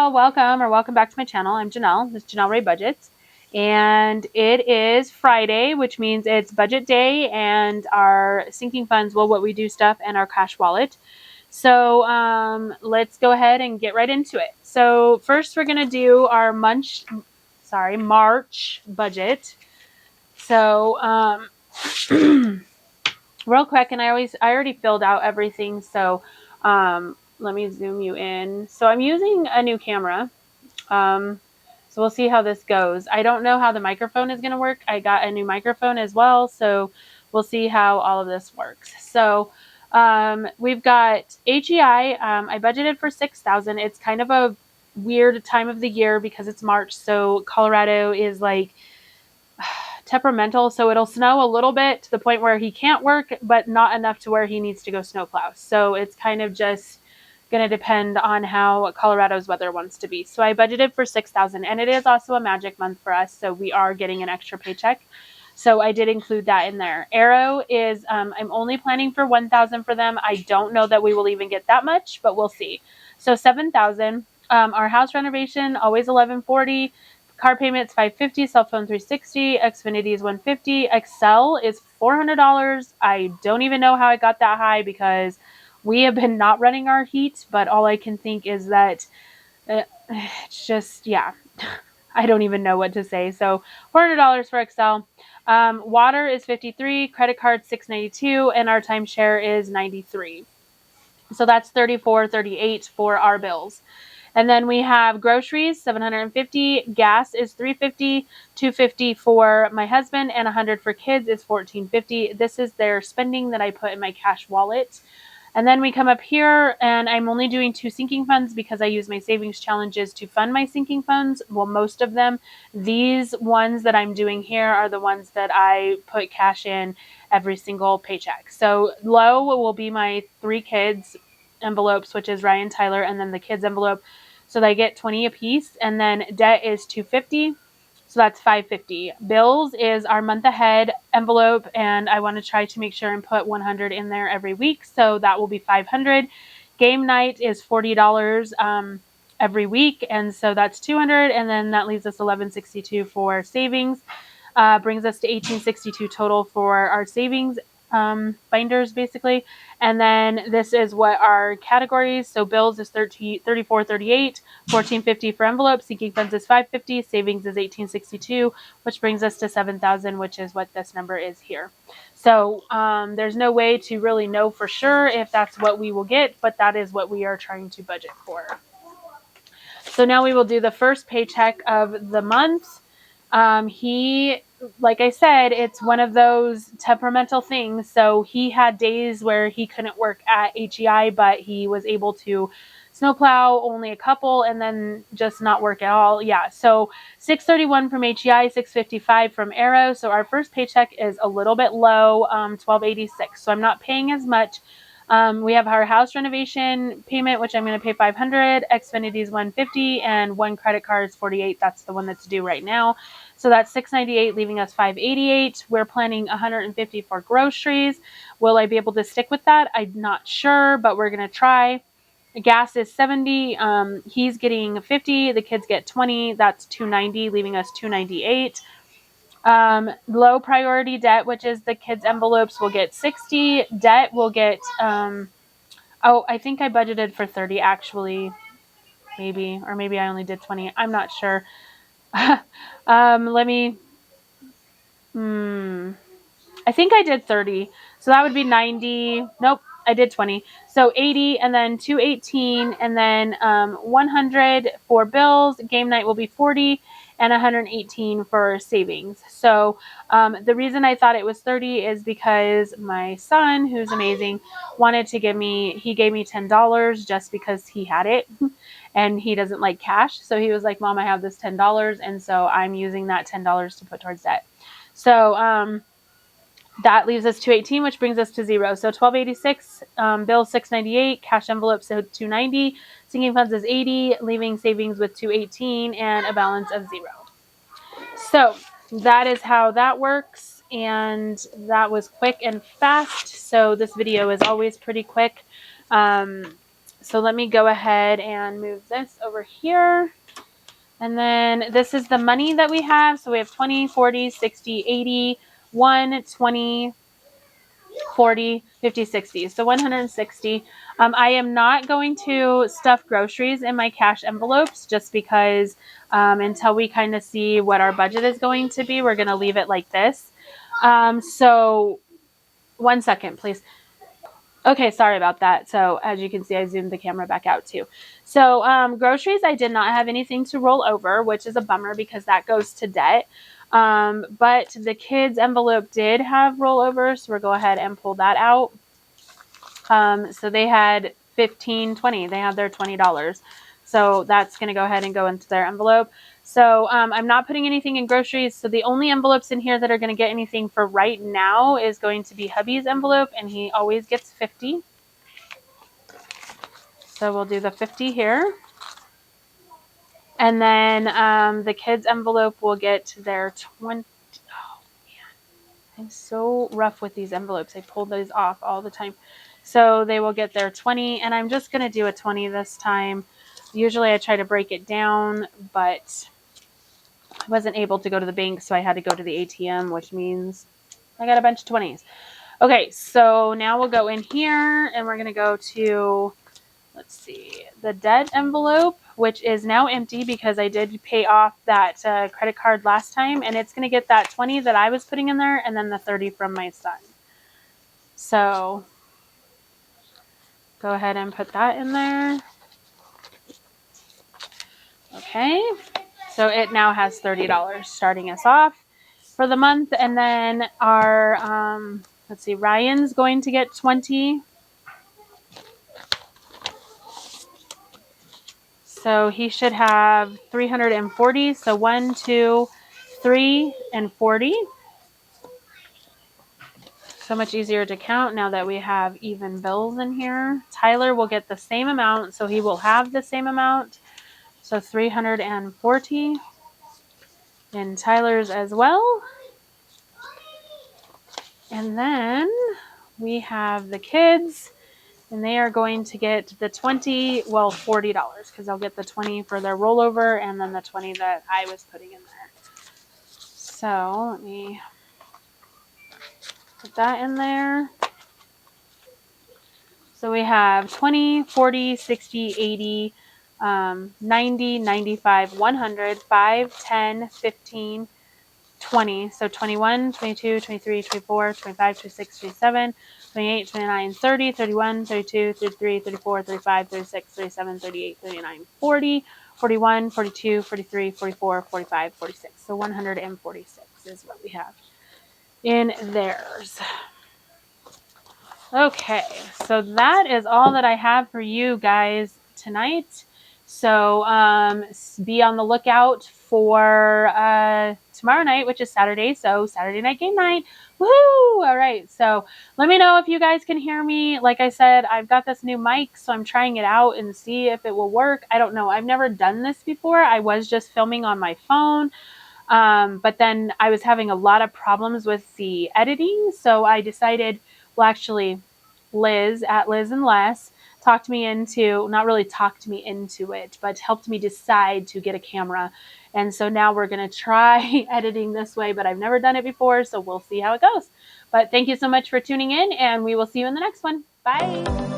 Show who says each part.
Speaker 1: y'all, welcome back to my channel. I'm Janelle. This is Janelle Ray Budgets, and it is Friday, which means it's budget day and our sinking funds, well, what we do stuff, and our cash wallet. So let's go ahead and get right into it. So first we're gonna do our March budget. So real quick, and I already filled out everything, so let me zoom you in. So I'm using a new camera. So we'll see how this goes. I don't know how the microphone is going to work. I got a new microphone as well, so we'll see how all of this works. So we've got HEI. I budgeted for $6,000. It's kind of a weird time of the year because it's March, so Colorado is like temperamental, so it'll snow a little bit to the point where he can't work, but not enough to where he needs to go snowplow. So it's kind of just going to depend on how Colorado's weather wants to be. So I budgeted for $6,000, and it is also a magic month for us, so we are getting an extra paycheck. So I did include that in there. Arrow is I'm only planning for $1,000 for them. I don't know that we will even get that much, but we'll see. So $7,000. Our house renovation always $1,140. Car payments $550, cell phone $360, Xfinity is $150, Excel is $400. I don't even know how I got that high because we have been not running our heat, but all I can think is that it's just, yeah, I don't even know what to say. So $400 for Excel. Water is $53, credit card $692, and our timeshare is $93. So that's $34, $38 for our bills. And then we have groceries, $750. Gas is $350, $250 for my husband, and $100 for kids is $14.50. This is their spending that I put in my cash wallet. And then we come up here, and I'm only doing 2 sinking funds because I use my savings challenges to fund my sinking funds. Well, most of them. These ones that I'm doing here are the ones that I put cash in every single paycheck. So low will be my 3 kids envelopes, which is Ryan, Tyler, and then the kids envelope. So they get 20 apiece. And then debt is $250. So that's $550. Bills is our month ahead envelope, and I want to try to make sure and put $100 in there every week. So that will be $500. Game night is $40 every week, and so that's $200. And then that leaves us $1162 for savings. Brings us to $1862 total for our savings binders, basically. And then this is what our categories. So bills is $34.38, $14.50 for envelopes, sinking funds is $550, savings is $18.62, which brings us to $7,000, which is what this number is here. So there's no way to really know for sure if that's what we will get, but that is what we are trying to budget for. So now we will do the first paycheck of the month. Like I said, it's one of those temperamental things. So he had days where he couldn't work at HEI, but he was able to snowplow only a couple and then just not work at all. Yeah. So $631 from HEI, $655 from Arrow. So our first paycheck is a little bit low, $1286. So I'm not paying as much. We have our house renovation payment, which I'm going to pay $500. Xfinity is $150, and 1 credit card is $48. That's the one that's due right now. So that's $698, leaving us $588. We're planning $150 for groceries. Will I be able to stick with that? I'm not sure, but we're going to try. Gas is $70. He's getting $50. The kids get $20. That's $290, leaving us $298. Low priority debt, which is the kids' envelopes, will get $60. Debt will get, I think I budgeted for $30 actually, maybe, or maybe I only did $20. I'm not sure. I think I did $30. So that would be $90. Nope, I did $20. So $80, and then $218, and then $100 for bills. Game night will be $40. And $118 for savings. So the reason I thought it was $30 is because my son, who's amazing, he gave me $10 just because he had it and he doesn't like cash. So he was like, Mom, I have this $10. And so I'm using that $10 to put towards debt. So that leaves us $218, which brings us to $0. So $1286, bills $698, cash envelopes $290, sinking funds is $80, leaving savings with $218 and a balance of $0. So that is how that works, and that was quick and fast. So this video is always pretty quick. So let me go ahead and move this over here. And then this is the money that we have. So we have 20, 40, 60, 80, 1, 20, 40, 50, 60. So 160. I am not going to stuff groceries in my cash envelopes just because until we kind of see what our budget is going to be, we're going to leave it like this. So 1 second, please. Okay, sorry about that. So as you can see, I zoomed the camera back out too. So groceries, I did not have anything to roll over, which is a bummer because that goes to debt. But the kids' envelope did have rollovers, so we'll go ahead and pull that out. So they had 15, 20. They had their $20. So that's going to go ahead and go into their envelope. So I'm not putting anything in groceries. So the only envelopes in here that are going to get anything for right now is going to be hubby's envelope, and he always gets 50. So we'll do the 50 here. And then the kids' envelope will get their 20. Oh, man. I'm so rough with these envelopes. I pull those off all the time. So they will get their 20, and I'm just going to do a 20 this time. Usually I try to break it down, but I wasn't able to go to the bank, so I had to go to the ATM, which means I got a bunch of 20s. Okay, so now we'll go in here, and we're going to go to, let's see, the debt envelope, which is now empty because I did pay off that credit card last time, and it's going to get that 20 that I was putting in there, and then the 30 from my son. So go ahead and put that in there. Okay, so it now has $30 starting us off for the month. And then our, let's see, Ryan's going to get 20. So he should have 340. So 1, 2, 3, and 40. So much easier to count now that we have even bills in here. Tyler will get the same amount, so he will have the same amount. So 340 in Tyler's as well. And then we have the kids, and they are going to get the 20, well, $40, because they'll get the 20 for their rollover and then the 20 that I was putting in there. So let me put that in there. So we have 20, 40, 60, 80, 90, 95, 100, 5, 10, 15, 20. So 21, 22, 23, 24, 25, 26, 27, 28, 29, 30, 31, 32, 33, 34, 35, 36, 37, 38, 39, 40, 41, 42, 43, 44, 45, 46. So 146 is what we have in theirs. Okay, so that is all that I have for you guys tonight. So be on the lookout for tomorrow night, which is Saturday. So Saturday night game night. Woohoo! All right. So let me know if you guys can hear me. Like I said, I've got this new mic, so I'm trying it out and see if it will work. I don't know. I've never done this before. I was just filming on my phone. But then I was having a lot of problems with the editing. So I decided, well, actually, Liz at Liz and Les talked me into, not really talked me into it, but helped me decide to get a camera. And so now we're going to try editing this way, but I've never done it before. So we'll see how it goes. But thank you so much for tuning in, and we will see you in the next one. Bye.